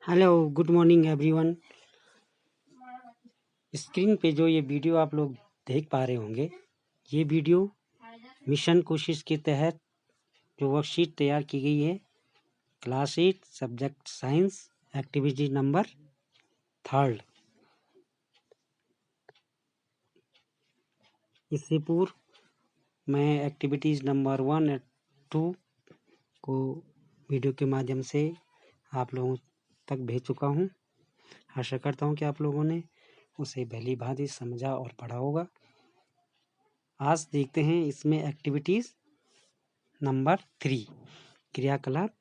Hello good morning everyone. Screen पे जो ये वीडियो आप लोग देख पा रहे होंगे, ये वीडियो मिशन कोशिश के तहत जो वर्कशीट तैयार की गई है, class 8 subject science activity number 3। इससे पूर्व मैं एक्टिविटीज़ नंबर 1 और 2 को वीडियो के माध्यम से आप लोगों तक भेज चुका हूँ। आशा करता हूँ कि आप लोगों ने उसे भली भांति समझा और पढ़ा होगा। आज देखते हैं इसमें एक्टिविटीज़ नंबर 3, क्रियाकलाप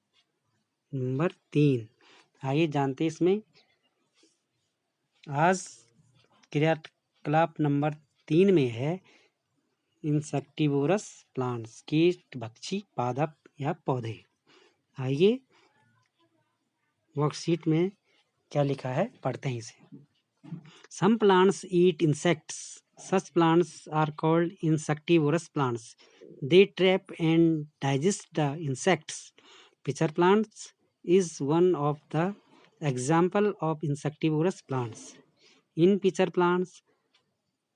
नंबर 3। आइए जानते इसमें। आज क्रियाकलाप नंबर 3 में है इंसेक्टिवोरस प्लांट्स, कीट भक्षी पादप या पौधे। आइए वर्कशीट में क्या लिखा है पढ़ते हैं इसे। Some plants eat insects. Such plants are called insectivorous plants. They trap and digest the insects. Pitcher plants is one of the example of insectivorous plants. In pitcher plants,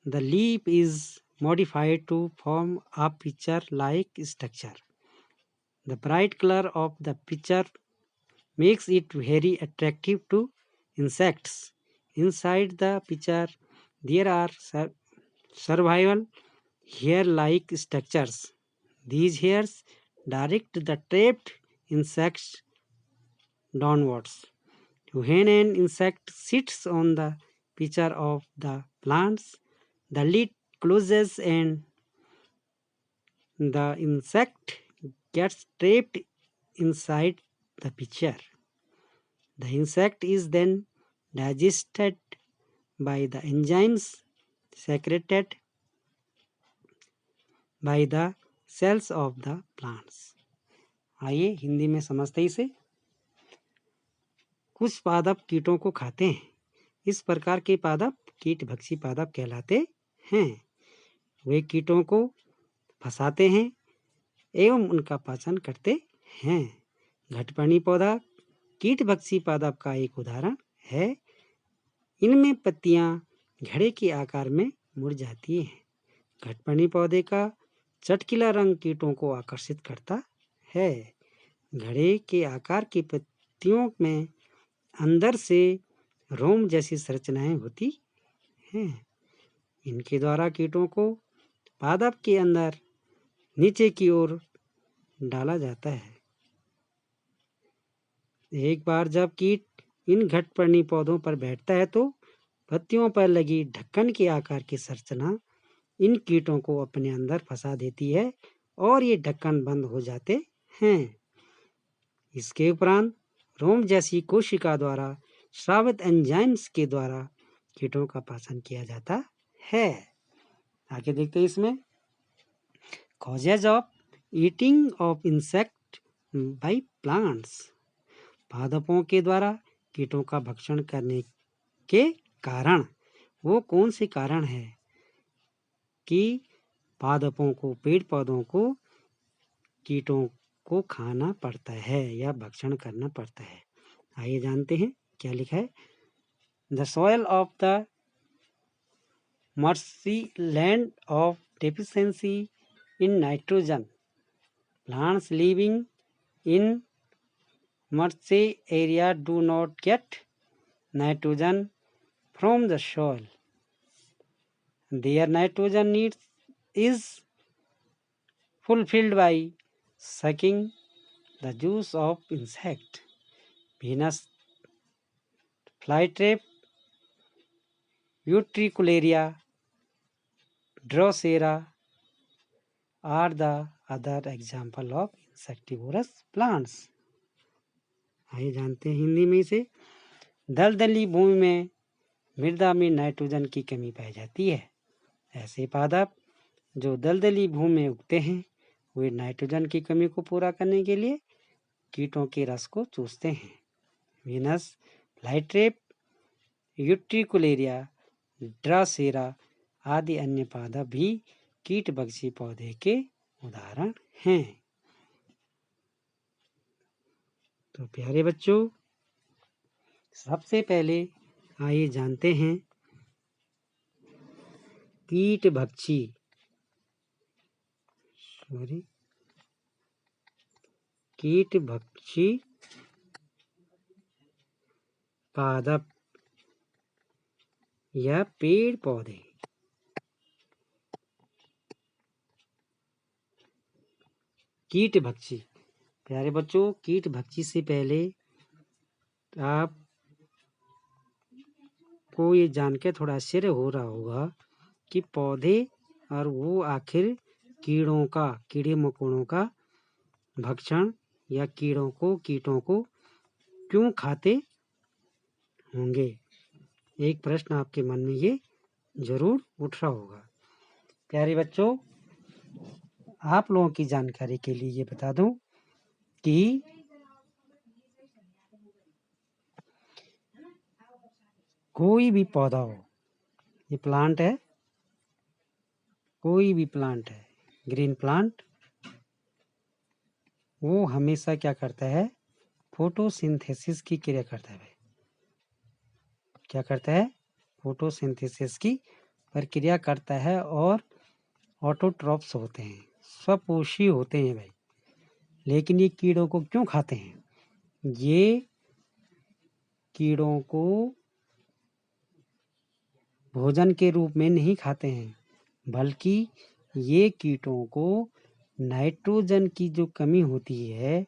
the leaf is modified to form a pitcher-like structure. The bright color of the pitcher makes it very attractive to insects. Inside the pitcher, there are survival hair-like structures. These hairs direct the trapped insects downwards. When an insect sits on the pitcher of the plants, the lid closes and the insect gets trapped inside the pitcher. The insect is then digested by the enzymes secreted by the cells of the plants. आइए हिंदी में समझते इसे। कुछ पादप कीटों को खाते हैं। इस प्रकार के पादप कीट भक्षी पादप कहलाते हैं। वे कीटों को फंसाते हैं एवं उनका पाचन करते हैं। घटपर्णी पौधा कीट भक्षी पादप का एक उदाहरण है। इनमें पत्तियां घड़े के आकार में मुड़ जाती हैं। घटपर्णी पौधे का चटकीला रंग कीटों को आकर्षित करता है। घड़े के आकार की पत्तियों में अंदर से रोम जैसी संरचनाएं होती हैं। इनके द्वारा कीटों को पादप के अंदर नीचे की ओर डाला जाता है। एक बार जब कीट इन घटपर्णी पौधों पर बैठता है तो पत्तियों पर लगी ढक्कन के आकार की संरचना इन कीटों को अपने अंदर फंसा देती है और ये ढक्कन बंद हो जाते हैं। इसके उपरांत रोम जैसी कोशिका द्वारा स्रावित एंजाइम्स के द्वारा कीटों का पाचन किया जाता है। आगे देखते हैं इसमें। Causes of eating of insect by plants. पादपों के द्वारा कीटों का भक्षण करने के कारण वो कौन से कारण है कि पादपों को, पेड़ पौधों को कीटों को खाना पड़ता है या भक्षण करना पड़ता है। आइए जानते हैं क्या लिखा है। The soil of the mercy land of deficiency in nitrogen. Plants living in mercy area do not gate nitrogen from the soil. Their nitrogen needs is fulfilled by sucking the juice of insect. Venus flytrap, Utricularia, Drosera are the other example of insectivorous plants. आइए जानते हैं हिंदी में इसे। दलदली भूमि में मृदा में nitrogen की कमी पाई जाती है। ऐसे पादप जो दलदली भूमि में उगते हैं वे नाइट्रोजन की कमी को पूरा करने के लिए कीटों के रस को चूसते हैं। वीनस फ्लाईट्रैप, यूट्रिकुलेरिया, ड्रासेरा आदि अन्य पादप भी कीट भक्षी पौधे के उदाहरण हैं। तो प्यारे बच्चों, सबसे पहले आइए जानते हैं कीटभक्षी पादप या पेड़ पौधे। कीटभक्षी, प्यारे बच्चों, कीटभक्षी से पहले आप को ये जानकर थोड़ा आश्चर्य हो रहा होगा कि पौधे और वो आखिर कीड़े मकोड़ों का भक्षण या कीटों को क्यों खाते होंगे। एक प्रश्न आपके मन में ये जरूर उठ रहा होगा। प्यारे बच्चों, आप लोगों की जानकारी के लिए ये बता दूं कि कोई भी पौधा हो, ये प्लांट है, कोई भी प्लांट है, ग्रीन प्लांट, वो हमेशा क्या करता है, फोटोसिंथेसिस की क्रिया करता है। क्या करता है? फोटोसिंथेसिस की प्रक्रिया करता है और ऑटोट्रॉप्स होते हैं, स्वपोषी होते हैं भाई। लेकिन ये कीड़ों को क्यों खाते हैं? ये कीड़ों को भोजन के रूप में नहीं खाते हैं, बल्कि ये कीटों को नाइट्रोजन की जो कमी होती है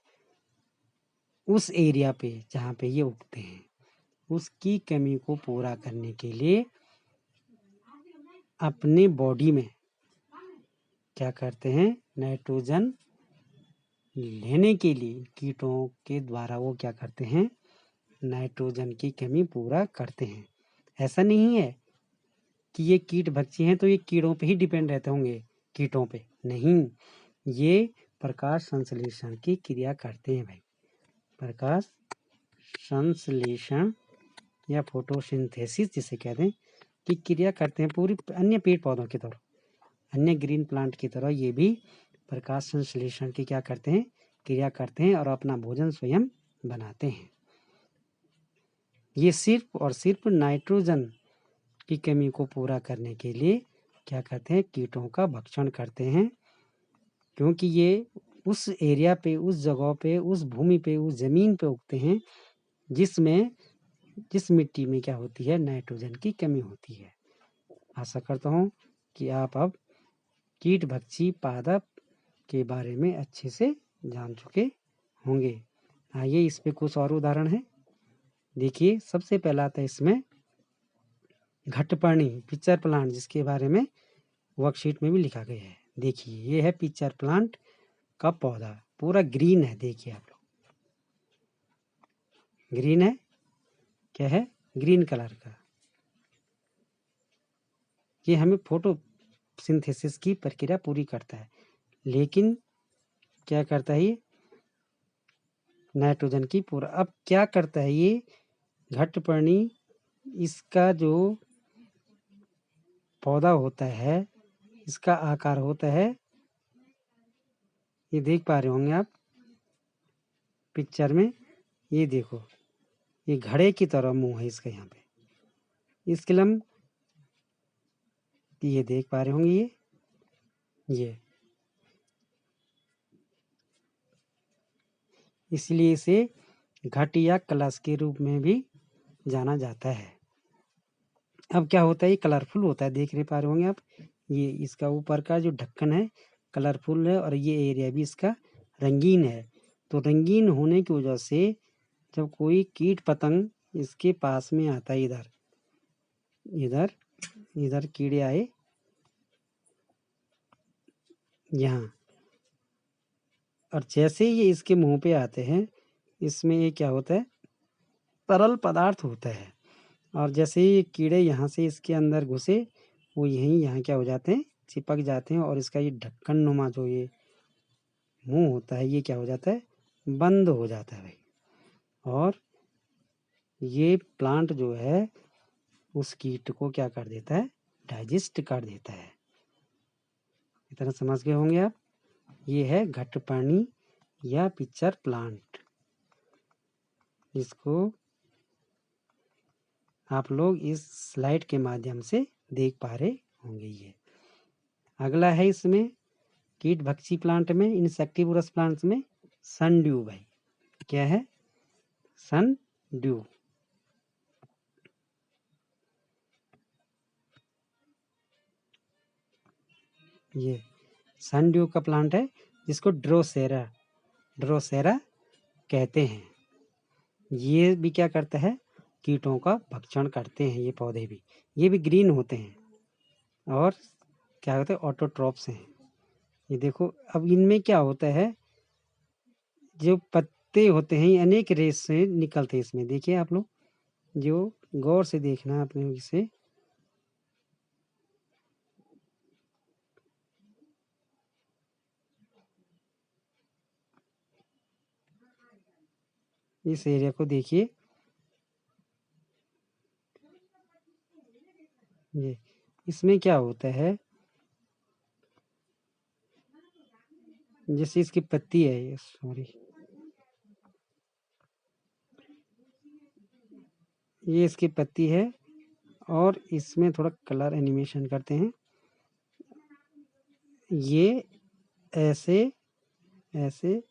उस एरिया पे जहाँ पे ये उगते हैं, उसकी कमी को पूरा करने के लिए अपने बॉडी में क्या करते हैं, नाइट्रोजन लेने के लिए कीटों के द्वारा वो क्या करते हैं, नाइट्रोजन की कमी पूरा करते हैं। ऐसा नहीं है कि ये कीट भक्षी हैं तो ये कीड़ों पे ही डिपेंड रहते होंगे, कीटों पे नहीं, ये प्रकाश संश्लेषण की क्रिया करते हैं भाई। प्रकाश संश्लेषण या फोटोसिंथेसिस जिसे कहते हैं कि क्रिया करते हैं पूरी अन्य पेड़ पौधों की तरह, अन्य ग्रीन प्लांट की तरह ये भी प्रकाश संश्लेषण की क्या करते हैं, क्रिया करते हैं और अपना भोजन स्वयं बनाते हैं। ये सिर्फ और सिर्फ नाइट्रोजन की कमी को पूरा करने के लिए क्या करते हैं, कीटों का भक्षण करते हैं, क्योंकि ये उस एरिया पे, उस जगह पे, उस भूमि पे, उस जमीन पे उगते हैं जिस मिट्टी में क्या होती है, नाइट्रोजन की कमी होती है। आशा करता हूँ कि आप अब कीटभक्षी पादप के बारे में अच्छे से जान चुके होंगे। आइए इस पे कुछ और उदाहरण है। देखिए, सबसे पहला आता है इसमें घटपर्णी पिक्चर प्लांट, जिसके बारे में वर्कशीट में भी लिखा गया है। देखिए, ये है पिक्चर प्लांट का पौधा, पूरा ग्रीन है। देखिए आप लोग, ग्रीन है, क्या है, ग्रीन कलर का। ये हमें फोटोसिंथेसिस की प्रक्रिया पूरी करता है, लेकिन क्या करता है, ये नाइट्रोजन की पूरा। अब क्या करता है ये घटपर्णी, इसका जो पौधा होता है, इसका आकार होता है, ये देख पा रहे होंगे आप पिक्चर में, ये देखो, ये घड़े की तरह मुंह है इसका, यहाँ पे इसके लंब, ये देख पा रहे होंगे, ये इसलिए इसे घट या कलश के रूप में भी जाना जाता है। अब क्या होता है, ये कलरफुल होता है, देख पा रहे होंगे आप, ये इसका ऊपर का जो ढक्कन है कलरफुल है और ये एरिया भी इसका रंगीन है। तो रंगीन होने की वजह से जब कोई कीट पतंग इसके पास में आता है, इधर इधर इधर कीड़े आए यहाँ, और जैसे ये इसके मुंह पे आते हैं, इसमें ये क्या होता है, तरल पदार्थ होता है, और जैसे ही कीड़े यहाँ से इसके अंदर घुसे, वो यहाँ क्या हो जाते हैं, चिपक जाते हैं, और इसका ये ढक्कन नुमा जो ये मुंह होता है, ये क्या हो जाता है, बंद हो जाता है भाई। और ये प्लांट जो है उस कीट को क्या कर देता है, डाइजेस्ट कर देता है। इतना समझ गए होंगे आप। ये है घटपर्णी या पिक्चर प्लांट, जिसको आप लोग इस स्लाइड के माध्यम से देख पा रहे होंगे। ये अगला है इसमें कीट भक्षी प्लांट में, इंसेक्टिवोरस प्लांट्स में सनड्यू। भाई क्या है? सनड्यू। ये सनड्यू का प्लांट है जिसको ड्रोसेरा कहते हैं। ये भी क्या करता है? कीटों का भक्षण करते हैं। ये पौधे भी, ये भी ग्रीन होते हैं और क्या होते हैं? ऑटोट्रॉप्स हैं। ये देखो, अब इनमें क्या होता है, जो पत्ते होते हैं ये अनेक रेस से निकलते हैं इसमें। देखिए आप लोग, जो गौर से देखना अपने इसे। इस एरिया को देखिए, ये इसमें क्या होता है, जैसे इसकी पत्ती है, ये सॉरी, ये इसकी पत्ती है और इसमें थोड़ा कलर एनिमेशन करते हैं। ये ऐसे ऐसे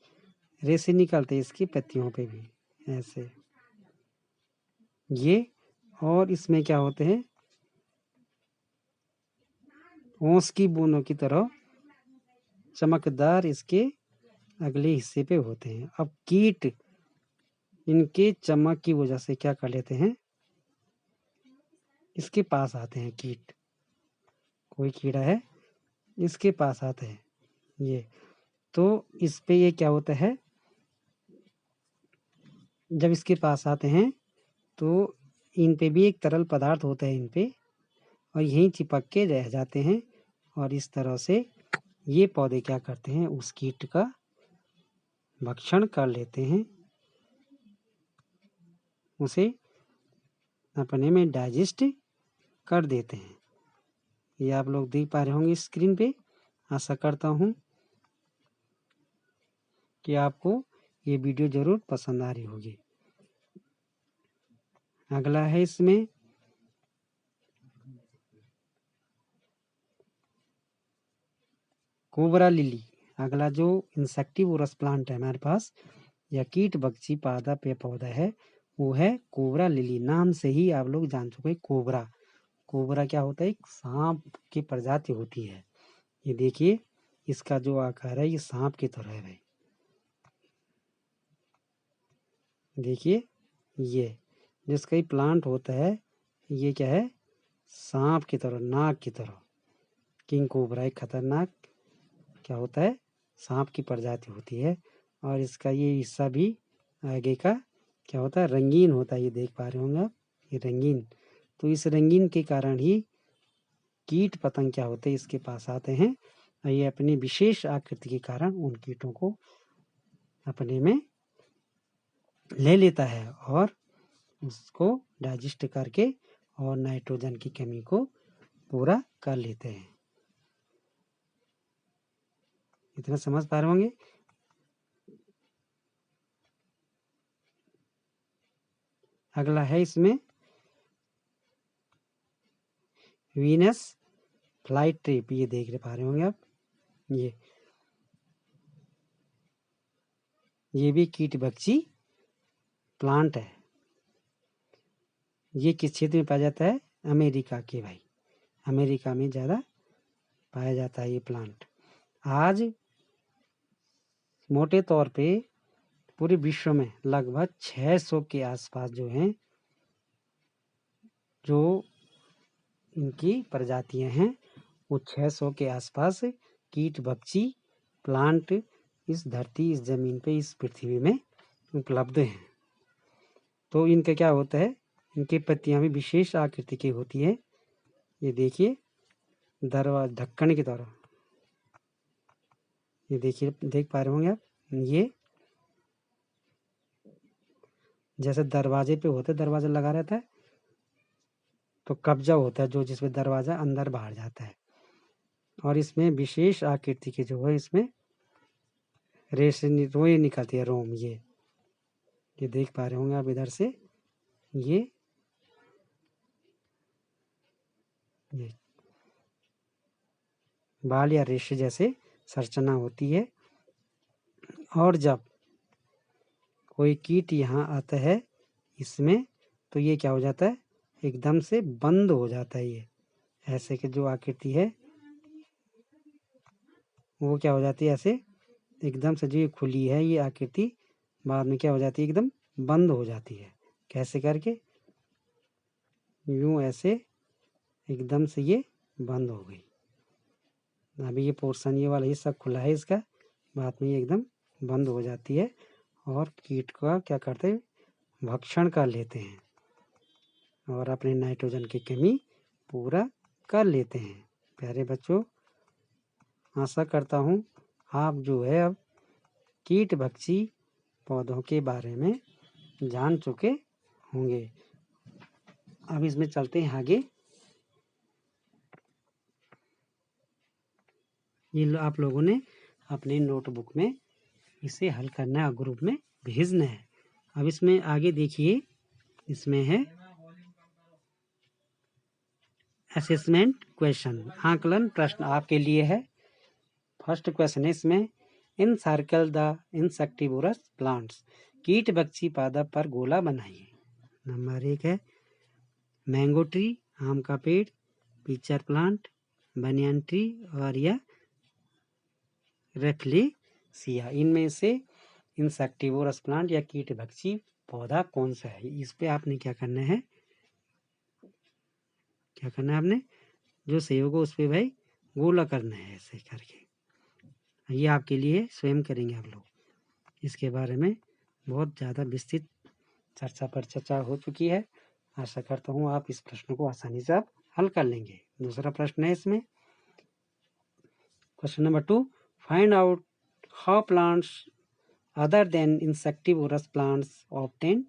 रेसे निकलते हैं इसकी पत्तियों पे भी, ऐसे ये। और इसमें क्या होते हैं? ओस की बूंदों की तरह चमकदार इसके अगले हिस्से पे होते हैं। अब कीट इनके चमक की वजह से क्या कर लेते हैं? इसके पास आते हैं कीट। कोई कीड़ा है, इसके पास आते हैं ये, तो इस पे ये क्या होता है, जब इसके पास आते हैं तो इन पे भी एक तरल पदार्थ होता है इन पे, और यहीं चिपक के रह जाते हैं। और इस तरह से ये पौधे क्या करते हैं? उस कीट का भक्षण कर लेते हैं, उसे अपने में डाइजेस्ट कर देते हैं। ये आप लोग देख पा रहे होंगे स्क्रीन पे। आशा करता हूँ कि आपको ये वीडियो जरूर पसंद आ रही होगी। अगला है इसमें कोबरा लिली। अगला जो इंसेक्टिवोरस प्लांट है हमारे पास, या कीट भक्षी पौधा पे पौधा है, वो है कोबरा लिली। नाम से ही आप लोग जान चुके हैं कोबरा। कोबरा क्या होता है? एक सांप की प्रजाति होती है। ये देखिए, इसका जो आकार है ये सांप की तरह है भाई। देखिए, ये जिसका ही प्लांट होता है, ये क्या है? सांप की तरह, नाग की तरह। किंग कोबरा एक खतरनाक क्या होता है? सांप की प्रजाति होती है। और इसका ये हिस्सा भी आगे का क्या होता है? रंगीन होता है। ये देख पा रहे होंगे आप, ये रंगीन। तो इस रंगीन के कारण ही कीट पतंग क्या होते हैं? इसके पास आते हैं, और ये अपनी विशेष आकृति के कारण उन कीटों को अपने में ले लेता है और उसको डाइजेस्ट करके और नाइट्रोजन की कमी को पूरा कर लेते हैं। इतना समझ पा रहे होंगे। अगला है इसमें वीनस फ्लाई ट्रिप। ये देख पा रहे होंगे आप, ये भी कीट भक्षी प्लांट है। ये किस क्षेत्र में पाया जाता है? अमेरिका के भाई, अमेरिका में ज़्यादा पाया जाता है ये प्लांट। आज मोटे तौर पे पूरे विश्व में लगभग 600 के आसपास जो हैं, जो इनकी प्रजातियां हैं, वो 600 के आसपास कीट भक्षी प्लांट इस धरती, इस जमीन पे, इस पृथ्वी में उपलब्ध हैं। तो इनका क्या होता है? इनकी पत्तियां भी विशेष आकृति की होती है। ये देखिए, ढक्कन की तरह। ये देखिए, देख पा रहे होंगे आप, ये जैसे दरवाजे पे होता है, दरवाजा लगा रहता है तो कब्जा होता है, जो जिसमें दरवाजा अंदर बाहर जाता है। और इसमें विशेष आकृति की जो है, इसमें रोए निकलती है, रोम। ये देख पा रहे होंगे आप इधर से। ये ये बाल या रेशे जैसे संरचना होती है। और जब कोई कीट यहाँ आता है इसमें, तो ये क्या हो जाता है, एकदम से बंद हो जाता है। ये ऐसे की जो आकृति है वो क्या हो जाती है, ऐसे एकदम से जो ये खुली है ये आकृति बाद में क्या हो जाती है, एकदम बंद हो जाती है। कैसे करके, यूं ऐसे एकदम से ये बंद हो गई। अभी ये पोर्शन ये वाला हिस्सा खुला है इसका, बाद में ये एकदम बंद हो जाती है और कीट का क्या करते हैं, भक्षण कर लेते हैं और अपने नाइट्रोजन की कमी पूरा कर लेते हैं। प्यारे बच्चों, आशा करता हूँ आप जो है अब कीट भक्षी पौधों के बारे में जान चुके होंगे। अब इसमें चलते हैं आगे। ये आप लोगों ने अपने नोटबुक में इसे हल करना है, ग्रुप में भेजना है। अब इसमें आगे देखिए, इसमें है असेसमेंट क्वेश्चन, आकलन प्रश्न आपके लिए है। फर्स्ट क्वेश्चन है इसमें, इन सर्कल द इंसेक्टिवोरस प्लांट्स, कीट भक्षी पादप पर गोला बनाइए। नंबर 1 है मैंगो ट्री, आम का पेड़, पीचर प्लांट, बनियान ट्री और या रेफ्लेसिया। इनमें से इंसेक्टिवोरस प्लांट या कीट भक्षी पौधा कौन सा है। इस पे आपने क्या करना है, आपने जो सही होगा उस पे भाई गोला करना है ऐसे करके। ये आपके लिए स्वयं करेंगे आप लोग। इसके बारे में बहुत ज़्यादा विस्तृत चर्चा हो चुकी है। आशा करता हूँ आप इस प्रश्न को आसानी से आप हल कर लेंगे। दूसरा प्रश्न है इसमें, question number 2, find out how plants other than insectivorous plants obtain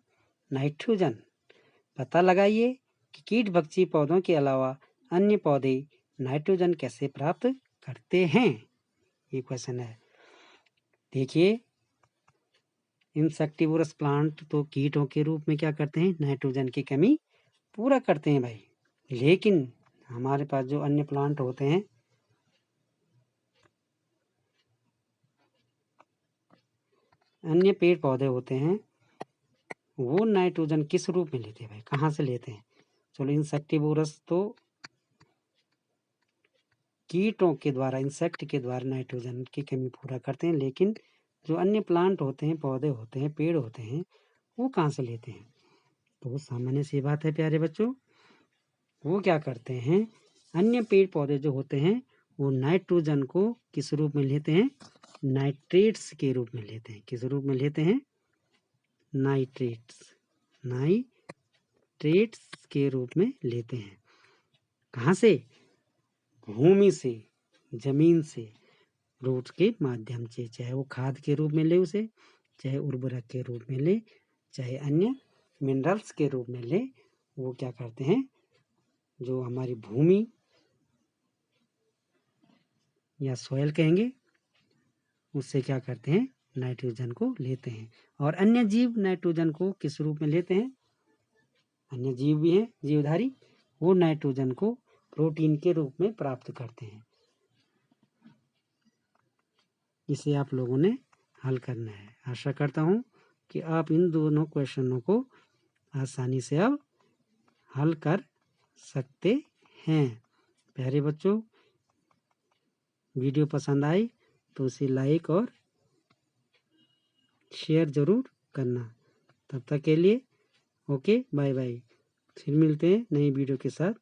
nitrogen. पता लगाइए कि कीट भक्षी पौधों के अलावा अन्य पौधे नाइट्रोजन कैसे प्राप्त करते हैं। ये क्वेश्चन है। देखिए, इंसेक्टिवोरस प्लांट तो कीटों के रूप में क्या करते हैं, नाइट्रोजन की कमी पूरा करते हैं भाई। लेकिन हमारे पास जो अन्य प्लांट होते हैं, अन्य पेड़ पौधे होते हैं, वो नाइट्रोजन किस रूप में लेते हैं भाई, कहाँ से लेते हैं। चलो, इंसेक्टिवोरस तो कीटों के द्वारा, इंसेक्ट के द्वारा नाइट्रोजन की कमी पूरा करते हैं। लेकिन जो अन्य प्लांट होते हैं, पौधे होते हैं, पेड़ होते हैं, वो कहाँ से लेते हैं। तो सामान्य सी बात है प्यारे बच्चों, वो क्या करते हैं, अन्य पेड़ पौधे जो होते हैं वो नाइट्रोजन को किस रूप में लेते हैं, नाइट्रेट्स के रूप में लेते हैं। किस रूप में लेते हैं, नाइट्रेट्स के रूप में लेते हैं। कहाँ से, भूमि से, जमीन से, रूट्स के माध्यम से, चाहे वो खाद के रूप में ले उसे, चाहे उर्वरक के रूप में ले, चाहे अन्य मिनरल्स के रूप में ले, वो क्या करते हैं, जो हमारी भूमि या सॉइल कहेंगे, उससे क्या करते हैं, नाइट्रोजन को लेते हैं। और अन्य जीव नाइट्रोजन को किस रूप में लेते हैं, अन्य जीव भी हैं जीवधारी, वो नाइट्रोजन को प्रोटीन के रूप में प्राप्त करते हैं। इसे आप लोगों ने हल करना है। आशा करता हूँ कि आप इन दोनों क्वेश्चनों को आसानी से अब हल कर सकते हैं। प्यारे बच्चों, वीडियो पसंद आई तो उसे लाइक और शेयर ज़रूर करना। तब तक के लिए ओके, बाय बाय। फिर मिलते हैं नई वीडियो के साथ।